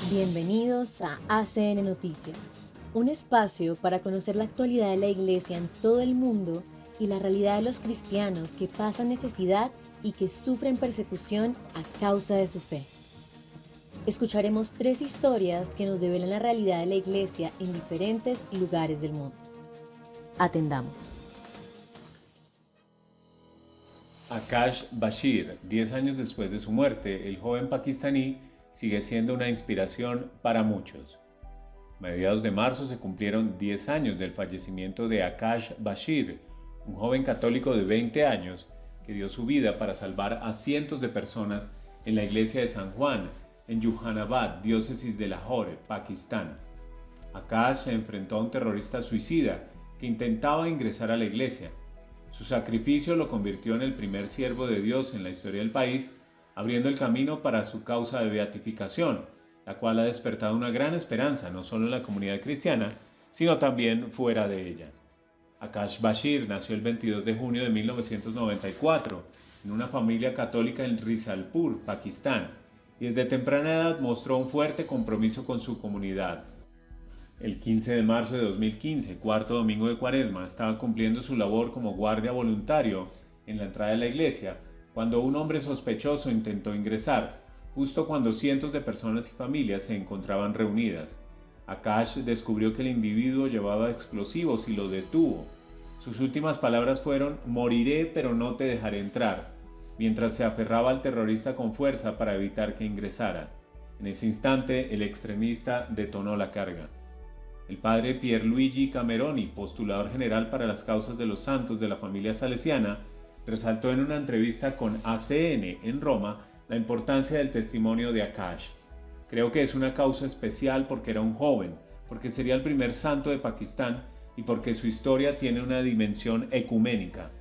Bienvenidos a ACN Noticias, un espacio para conocer la actualidad de la Iglesia en todo el mundo y la realidad de los cristianos que pasan necesidad y que sufren persecución a causa de su fe. Escucharemos 3 historias que nos develan la realidad de la Iglesia en diferentes lugares del mundo. Atendamos. Akash Bashir, 10 años después de su muerte, el joven pakistaní sigue siendo una inspiración para muchos. A mediados de marzo se cumplieron 10 años del fallecimiento de Akash Bashir, un joven católico de 20 años que dio su vida para salvar a cientos de personas en la iglesia de San Juan, en Yuhanabad, diócesis de Lahore, Pakistán. Akash se enfrentó a un terrorista suicida que intentaba ingresar a la iglesia. Su sacrificio lo convirtió en el primer siervo de Dios en la historia del país, abriendo el camino para su causa de beatificación, la cual ha despertado una gran esperanza no solo en la comunidad cristiana, sino también fuera de ella. Akash Bashir nació el 22 de junio de 1994 en una familia católica en Rizalpur, Pakistán, y desde temprana edad mostró un fuerte compromiso con su comunidad. El 15 de marzo de 2015, cuarto domingo de Cuaresma, estaba cumpliendo su labor como guardia voluntario en la entrada de la iglesia cuando un hombre sospechoso intentó ingresar, justo cuando cientos de personas y familias se encontraban reunidas. Akash descubrió que el individuo llevaba explosivos y lo detuvo. Sus últimas palabras fueron: "Moriré, pero no te dejaré entrar", mientras se aferraba al terrorista con fuerza para evitar que ingresara. En ese instante, el extremista detonó la carga. El padre Pierluigi Cameroni, postulador general para las causas de los santos de la familia salesiana, resaltó en una entrevista con ACN en Roma la importancia del testimonio de Akash. "Creo que es una causa especial porque era un joven, porque sería el primer santo de Pakistán y porque su historia tiene una dimensión ecuménica".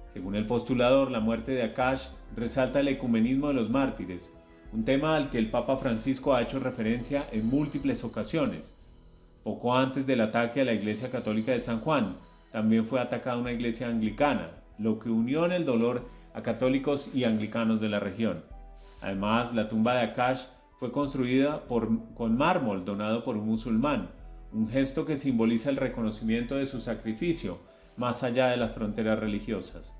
Según el postulador, la muerte de Akash resalta el ecumenismo de los mártires, un tema al que el Papa Francisco ha hecho referencia en múltiples ocasiones. Poco antes del ataque a la iglesia católica de San Juan, también fue atacada una iglesia anglicana, lo que unió en el dolor a católicos y anglicanos de la región. Además, la tumba de Akash fue construida con mármol donado por un musulmán, un gesto que simboliza el reconocimiento de su sacrificio más allá de las fronteras religiosas.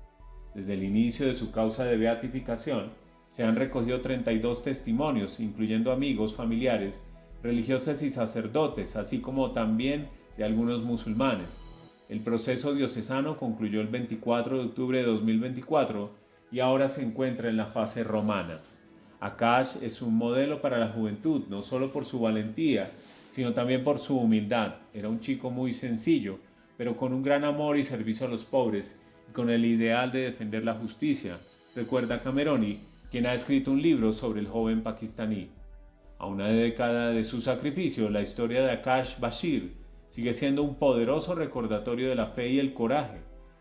Desde el inicio de su causa de beatificación, se han recogido 32 testimonios, incluyendo amigos, familiares, religiosas y sacerdotes, así como también de algunos musulmanes. El proceso diocesano concluyó el 24 de octubre de 2024 y ahora se encuentra en la fase romana. Akash es un modelo para la juventud, no solo por su valentía, sino también por su humildad. Era un chico muy sencillo, pero con un gran amor y servicio a los pobres, y con el ideal de defender la justicia, recuerda Cameroni, quien ha escrito un libro sobre el joven pakistaní. A una década de su sacrificio, la historia de Akash Bashir sigue siendo un poderoso recordatorio de la fe y el coraje,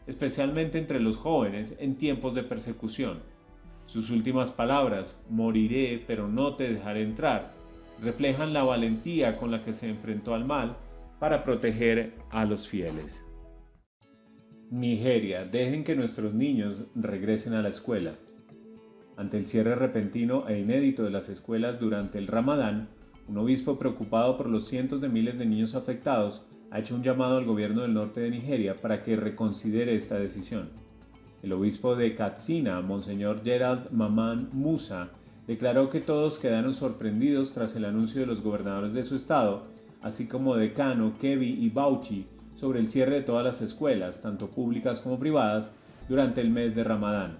especialmente entre los jóvenes en tiempos de persecución. Sus últimas palabras, "Moriré, pero no te dejaré entrar", reflejan la valentía con la que se enfrentó al mal para proteger a los fieles. Nigeria: dejen que nuestros niños regresen a la escuela. Ante el cierre repentino e inédito de las escuelas durante el Ramadán, un obispo preocupado por los cientos de miles de niños afectados ha hecho un llamado al gobierno del norte de Nigeria para que reconsidere esta decisión. El obispo de Katsina, Monseñor Gerald Maman Musa, declaró que todos quedaron sorprendidos tras el anuncio de los gobernadores de su estado, así como de Kano, Kebbi y Bauchi, sobre el cierre de todas las escuelas, tanto públicas como privadas, durante el mes de Ramadán.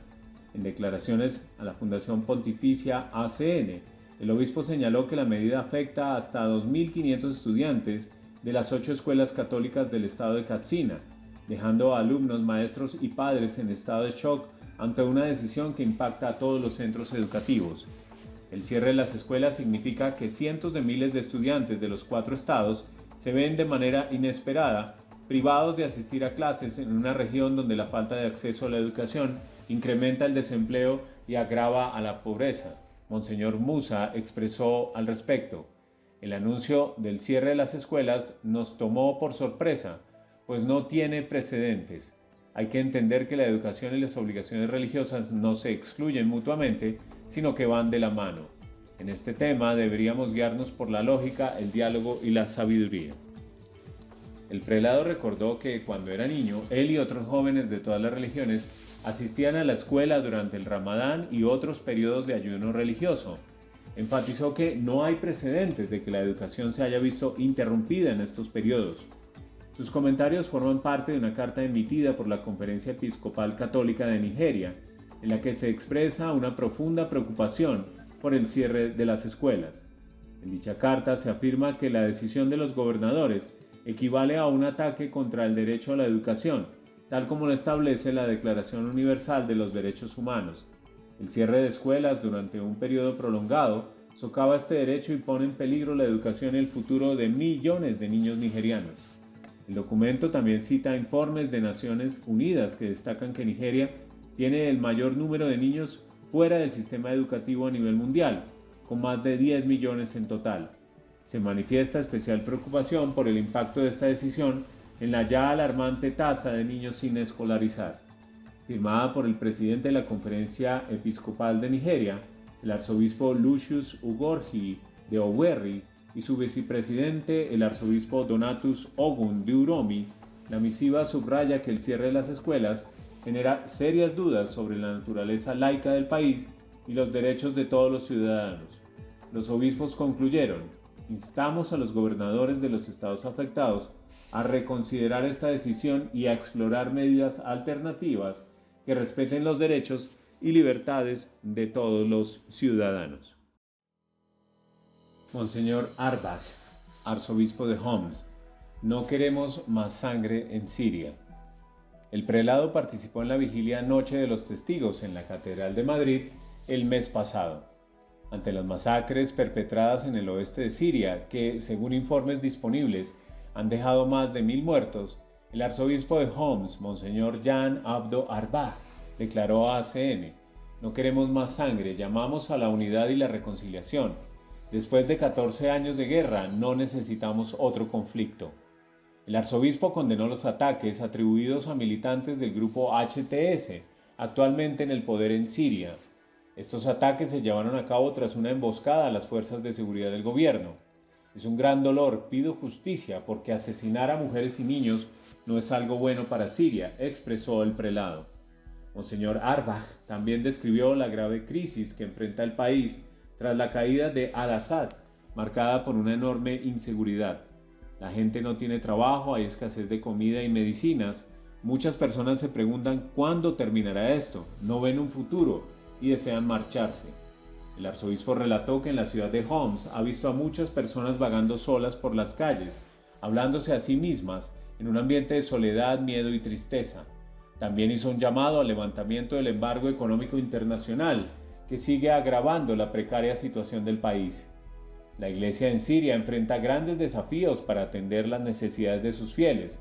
En declaraciones a la Fundación Pontificia ACN, el obispo señaló que la medida afecta hasta a 2.500 estudiantes de las 8 escuelas católicas del estado de Katsina, dejando a alumnos, maestros y padres en estado de shock ante una decisión que impacta a todos los centros educativos. El cierre de las escuelas significa que cientos de miles de estudiantes de los 4 estados se ven de manera inesperada privados de asistir a clases en una región donde la falta de acceso a la educación incrementa el desempleo y agrava a la pobreza. Monseñor Musa expresó al respecto: "El anuncio del cierre de las escuelas nos tomó por sorpresa, pues no tiene precedentes. Hay que entender que la educación y las obligaciones religiosas no se excluyen mutuamente, sino que van de la mano. En este tema deberíamos guiarnos por la lógica, el diálogo y la sabiduría. El prelado recordó que cuando era niño, él y otros jóvenes de todas las religiones asistían a la escuela durante el Ramadán y otros periodos de ayuno religioso. Enfatizó que no hay precedentes de que la educación se haya visto interrumpida en estos periodos. Sus comentarios forman parte de una carta emitida por la Conferencia Episcopal Católica de Nigeria, en la que se expresa una profunda preocupación por el cierre de las escuelas. En dicha carta se afirma que la decisión de los gobernadores equivale a un ataque contra el derecho a la educación, tal como lo establece la Declaración Universal de los Derechos Humanos. El cierre de escuelas durante un periodo prolongado socava este derecho y pone en peligro la educación y el futuro de millones de niños nigerianos. El documento también cita informes de Naciones Unidas que destacan que Nigeria tiene el mayor número de niños fuera del sistema educativo a nivel mundial, con más de 10 millones en total. Se manifiesta especial preocupación por el impacto de esta decisión en la ya alarmante tasa de niños sin escolarizar. Firmada por el presidente de la Conferencia Episcopal de Nigeria, el arzobispo Lucius Ugorji de Owerri, y su vicepresidente, el arzobispo Donatus Ogun de Uromi, la misiva subraya que el cierre de las escuelas genera serias dudas sobre la naturaleza laica del país y los derechos de todos los ciudadanos. Los obispos concluyeron: instamos a los gobernadores de los estados afectados a reconsiderar esta decisión y a explorar medidas alternativas que respeten los derechos y libertades de todos los ciudadanos. Monseñor Arbach, arzobispo de Homs: no queremos más sangre en Siria. El prelado participó en la vigilia Noche de los Testigos en la Catedral de Madrid el mes pasado. Ante las masacres perpetradas en el oeste de Siria, que, según informes disponibles, han dejado más de 1000 muertos, el arzobispo de Homs, Monseñor Jan Abdo Arbach, declaró a ACN: no queremos más sangre, llamamos a la unidad y la reconciliación. Después de 14 años de guerra, no necesitamos otro conflicto. El arzobispo condenó los ataques atribuidos a militantes del grupo HTS, actualmente en el poder en Siria. Estos ataques se llevaron a cabo tras una emboscada a las fuerzas de seguridad del gobierno. Es un gran dolor, pido justicia, porque asesinar a mujeres y niños no es algo bueno para Siria, expresó el prelado. Monseñor Arbach también describió la grave crisis que enfrenta el país tras la caída de Al-Assad, marcada por una enorme inseguridad. La gente no tiene trabajo, hay escasez de comida y medicinas. Muchas personas se preguntan cuándo terminará esto, no ven un futuro y desean marcharse. El arzobispo relató que en la ciudad de Homs ha visto a muchas personas vagando solas por las calles, hablándose a sí mismas en un ambiente de soledad, miedo y tristeza. También hizo un llamado al levantamiento del embargo económico internacional, que sigue agravando la precaria situación del país. La Iglesia en Siria enfrenta grandes desafíos para atender las necesidades de sus fieles.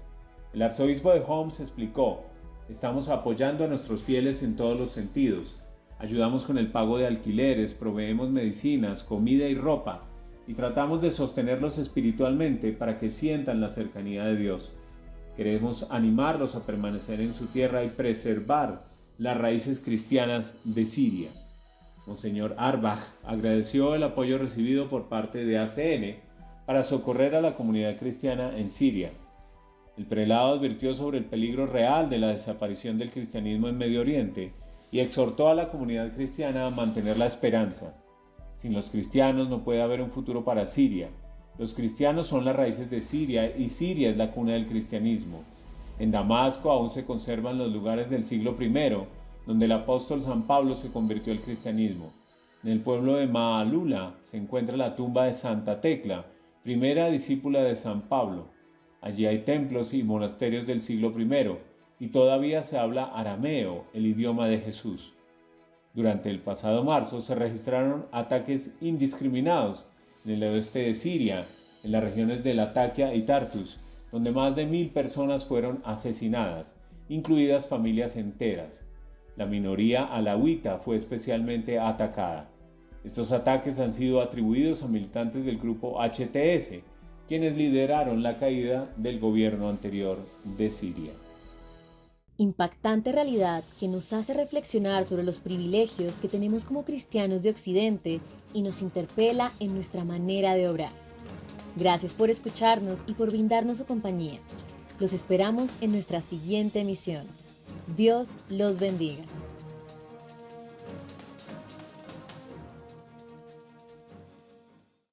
El arzobispo de Homs explicó: estamos apoyando a nuestros fieles en todos los sentidos. Ayudamos con el pago de alquileres, proveemos medicinas, comida y ropa, y tratamos de sostenerlos espiritualmente para que sientan la cercanía de Dios. Queremos animarlos a permanecer en su tierra y preservar las raíces cristianas de Siria. Monseñor Arbach agradeció el apoyo recibido por parte de ACN para socorrer a la comunidad cristiana en Siria. El prelado advirtió sobre el peligro real de la desaparición del cristianismo en Medio Oriente y exhortó a la comunidad cristiana a mantener la esperanza. Sin los cristianos no puede haber un futuro para Siria. Los cristianos son las raíces de Siria y Siria es la cuna del cristianismo. En Damasco aún se conservan los lugares del siglo I, donde el apóstol San Pablo se convirtió al cristianismo. En el pueblo de Maalula se encuentra la tumba de Santa Tecla, primera discípula de San Pablo. Allí hay templos y monasterios del siglo I, y todavía se habla arameo, el idioma de Jesús. Durante el pasado marzo se registraron ataques indiscriminados en el oeste de Siria, en las regiones de Latakia y Tartus, donde más de 1000 personas fueron asesinadas, incluidas familias enteras. La minoría alawita fue especialmente atacada. Estos ataques han sido atribuidos a militantes del grupo HTS, quienes lideraron la caída del gobierno anterior de Siria. impactante realidad que nos hace reflexionar sobre los privilegios que tenemos como cristianos de Occidente y nos interpela en nuestra manera de obrar. Gracias por escucharnos y por brindarnos su compañía. Los esperamos en nuestra siguiente emisión. Dios los bendiga.